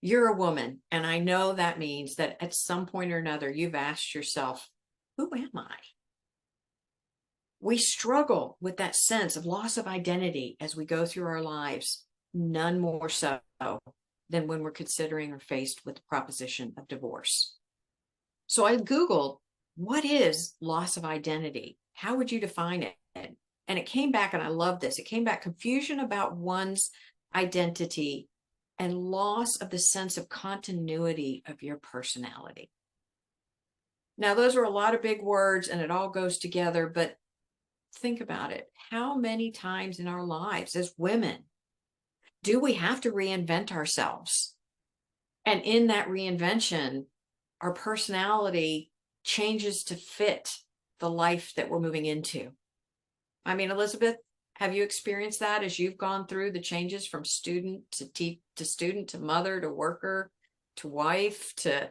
You're a woman, and I know that means that at some point or another, you've asked yourself, who am I? We struggle with that sense of loss of identity as we go through our lives, none more so than when we're considering or faced with the proposition of divorce. So I Googled, what is loss of identity? How would you define it? And it came back, and I love this. It came back confusion about one's identity and loss of the sense of continuity of your personality. Now, those are a lot of big words and it all goes together, but think about it. How many times in our lives as women do we have to reinvent ourselves? And in that reinvention, our personality changes to fit the life that we're moving into. I mean, Elizabeth, have you experienced that as you've gone through the changes from student to student to mother to worker to wife to I,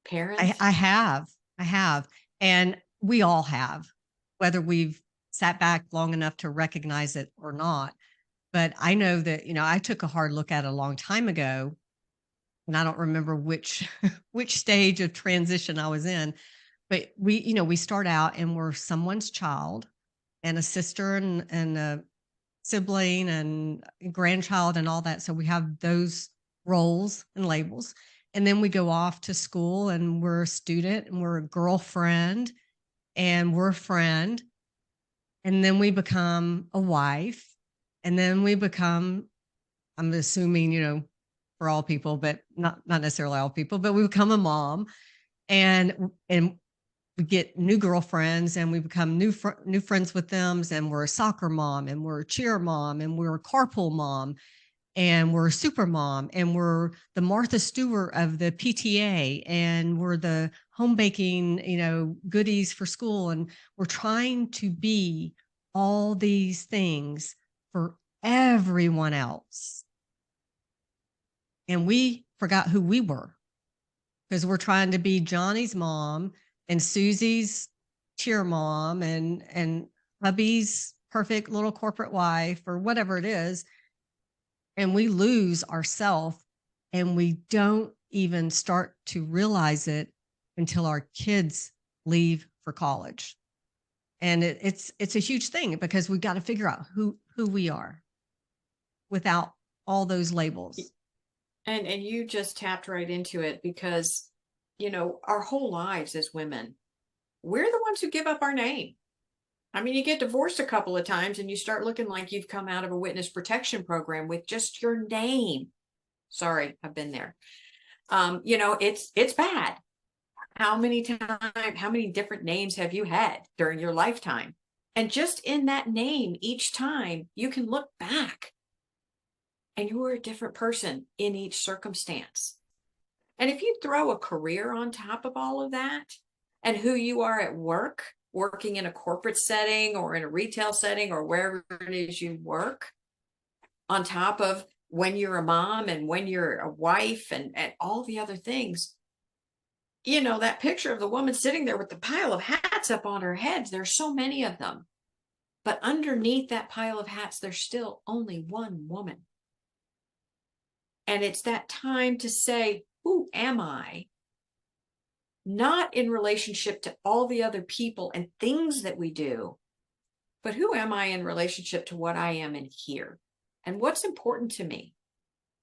parent? I have, I have, and we all have, whether we've sat back long enough to recognize it or not. But I know that, I took a hard look at it a long time ago, and I don't remember which which stage of transition I was in. But we start out and we're someone's child and a sister and a sibling and grandchild and all that. So we have those roles and labels. And then we go off to school and we're a student and we're a girlfriend and we're a friend. And then we become a wife. And then we become, I'm assuming, for all people, but not necessarily all people, but we become a mom and we get new girlfriends and we become new friends with them, and we're a soccer mom and we're a cheer mom and we're a carpool mom and we're a super mom and we're the Martha Stewart of the PTA and we're the home baking, goodies for school, and we're trying to be all these things for everyone else. And we forgot who we were because we're trying to be Johnny's mom and Susie's cheer mom and hubby's perfect little corporate wife or whatever it is. And we lose ourselves and we don't even start to realize it until our kids leave for college. And it's a huge thing because we got to figure out who we are without all those labels. And you just tapped right into it because, our whole lives as women, we're the ones who give up our name. I mean, you get divorced a couple of times and you start looking like you've come out of a witness protection program with just your name. Sorry, I've been there. It's bad. How many different names have you had during your lifetime? And just in that name, each time you can look back and you were a different person in each circumstance. And if you throw a career on top of all of that and who you are at work, working in a corporate setting or in a retail setting or wherever it is you work, on top of when you're a mom and when you're a wife and all the other things, that picture of the woman sitting there with the pile of hats up on her head, there's so many of them. But underneath that pile of hats, there's still only one woman. And it's that time to say, who am I? Not in relationship to all the other people and things that we do, but who am I in relationship to what I am in here? And what's important to me?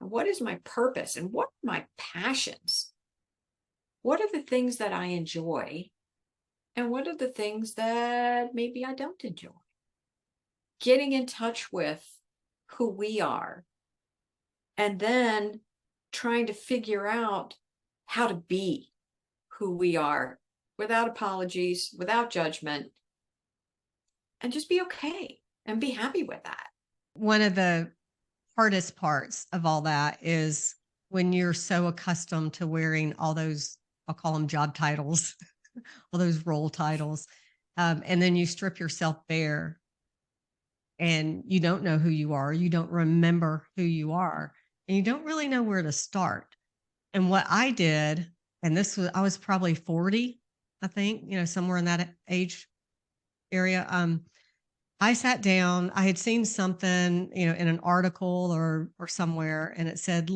And what is my purpose? And what are my passions? What are the things that I enjoy? And what are the things that maybe I don't enjoy? Getting in touch with who we are and then trying to figure out how to be who we are without apologies, without judgment, and just be okay and be happy with that. One of the hardest parts of all that is when you're so accustomed to wearing all those, I'll call them job titles, all those role titles. And then you strip yourself bare and you don't know who you are. You don't remember who you are and you don't really know where to start. And what I did, and I was probably 40, I think, somewhere in that age area. I sat down, I had seen something, in an article or somewhere, and it said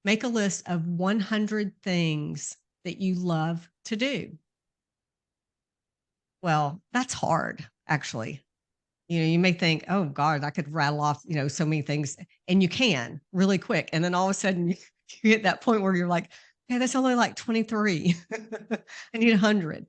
make a list of 100 things that you love to do. Well, that's hard, actually. You may think, "Oh god, I could rattle off, so many things," and you can really quick. And then all of a sudden you hit that point where you're like, "Okay, that's only like 23. I need 100."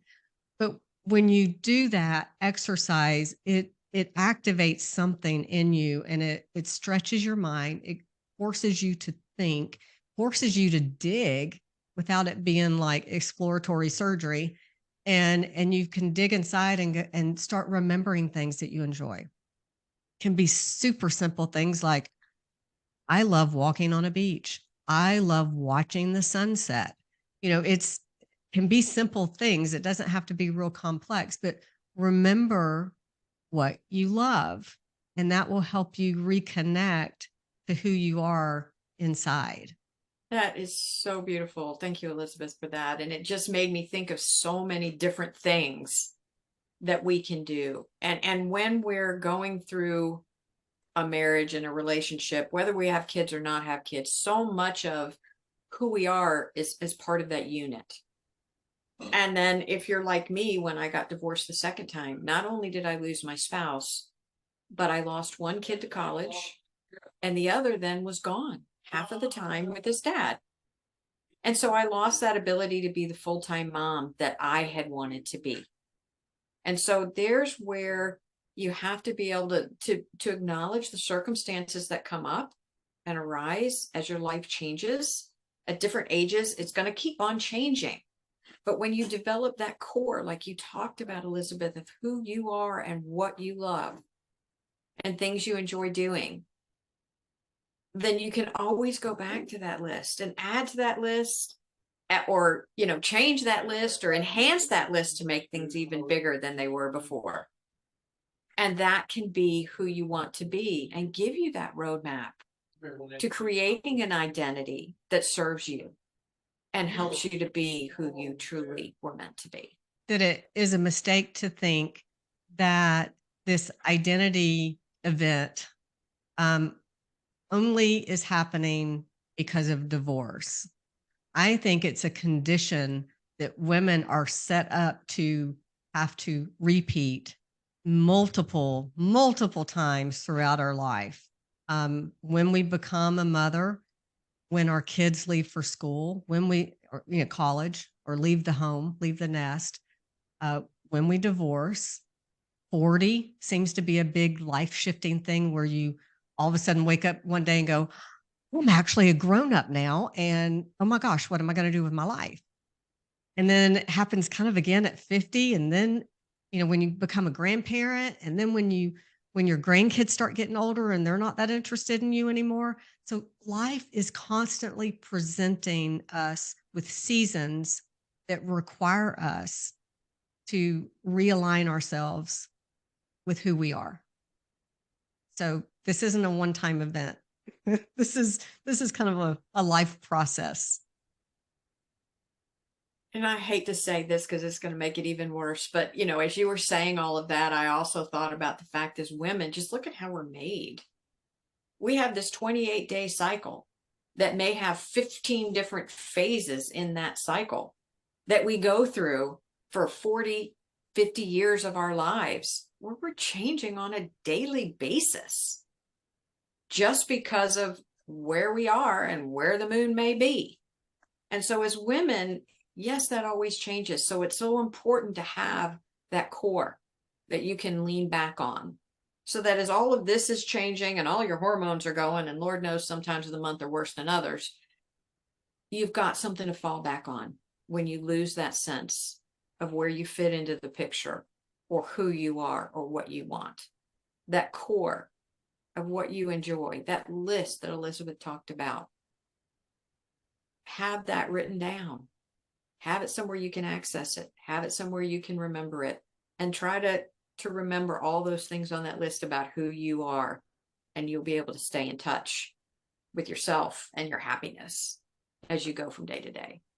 But when you do that exercise, it activates something in you, and it stretches your mind. It forces you to think, forces you to dig without it being like exploratory surgery. And you can dig inside and start remembering things that you enjoy. Can be super simple things like I love walking on a beach. I love watching the sunset. It's can be simple things. It doesn't have to be real complex, but remember what you love, and that will help you reconnect to who you are inside. That is so beautiful. Thank you, Elizabeth, for that. And it just made me think of so many different things that we can do. And when we're going through a marriage and a relationship, whether we have kids or not have kids, so much of who we are is part of that unit. And then if you're like me, when I got divorced the second time, not only did I lose my spouse, but I lost one kid to college, and the other then was gone half of the time with his dad. And so I lost that ability to be the full-time mom that I had wanted to be. And so there's where you have to be able to acknowledge the circumstances that come up and arise as your life changes at different ages. It's going to keep on changing. But when you develop that core, like you talked about, Elizabeth, of who you are and what you love and things you enjoy doing, then you can always go back to that list and add to that list, or change that list or enhance that list to make things even bigger than they were before. And that can be who you want to be and give you that roadmap to creating an identity that serves you and helps you to be who you truly were meant to be. That it is a mistake to think that this identity event um, only is happening because of divorce. I think it's a condition that women are set up to have to repeat multiple times throughout our life. When we become a mother, when our kids leave for school, when we, or, college, or leave the home, leave the nest, when we divorce, 40 seems to be a big life shifting thing where you all of a sudden wake up one day and go, I'm actually a grown up now. And oh my gosh, what am I going to do with my life? And then it happens kind of again at 50. And then, when you become a grandparent, and then when your grandkids start getting older and they're not that interested in you anymore. So life is constantly presenting us with seasons that require us to realign ourselves with who we are. So this isn't a one-time event. This is kind of a life process. And I hate to say this because it's going to make it even worse, but as you were saying all of that, I also thought about the fact as women, just look at how we're made. We have this 28-day cycle that may have 15 different phases in that cycle that we go through for 40, 50 years of our lives, where we're changing on a daily basis just because of where we are and where the moon may be. And so as women, yes, that always changes. So it's so important to have that core that you can lean back on, so that as all of this is changing and all your hormones are going, and Lord knows sometimes of the month are worse than others, you've got something to fall back on when you lose that sense of where you fit into the picture or who you are or what you want. That core of what you enjoy, that list that Elizabeth talked about, have that written down. Have it somewhere you can access it. Have it somewhere you can remember it, and try to remember all those things on that list about who you are, and you'll be able to stay in touch with yourself and your happiness as you go from day to day.